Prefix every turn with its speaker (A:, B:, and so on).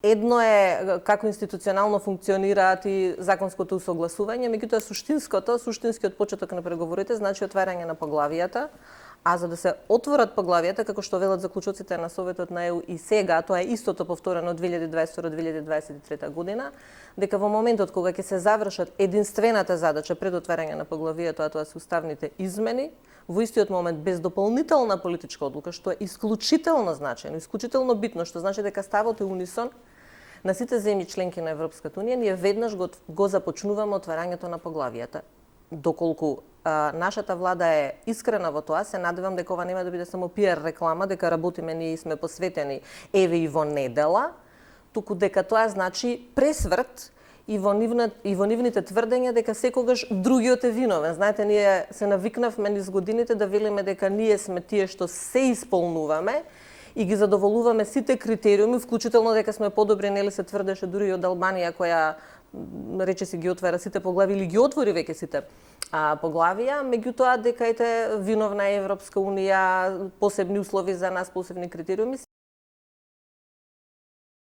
A: Едно е како институционално функционираат и законското усогласување, меѓутоа суштинскиот почеток на преговорите значи отварање на поглавијата, а за да се отворат поглавијата, како што велат заклучоците на Советот на ЕУ и сега, тоа е истото повторено од 2022-2023 година, дека во моментот кога ќе се завршат единствената задача пред отварање на поглавијата, тоа се уставните измени, во истиот момент без дополнителна политичка одлука, што е исклучително значајно, исклучително битно, што значи дека ставот е унисон на сите земји членки на Европската унија, ние веднаш го започнуваме отварањето на поглавијата. Доколку нашата влада е искрена во тоа, се надевам дека ова нема да биде само пиар реклама, дека работиме ние и сме посветени еве и во недела, туку дека тоа значи пресврт и во нивните тврдења дека секогаш другиот е виновен. Знаете, ние се навикнавме низ годините да велиме дека ние сме тие што се исполнуваме и ги задоволуваме сите критериуми, вклучително дека сме подобри, нели се тврдеше дури и од Албанија, која речиси ги отвара сите поглави или ги отвори веќе сите поглавија, меѓутоа дека виновна е Европска унија, посебни услови за нас, посебни критериуми.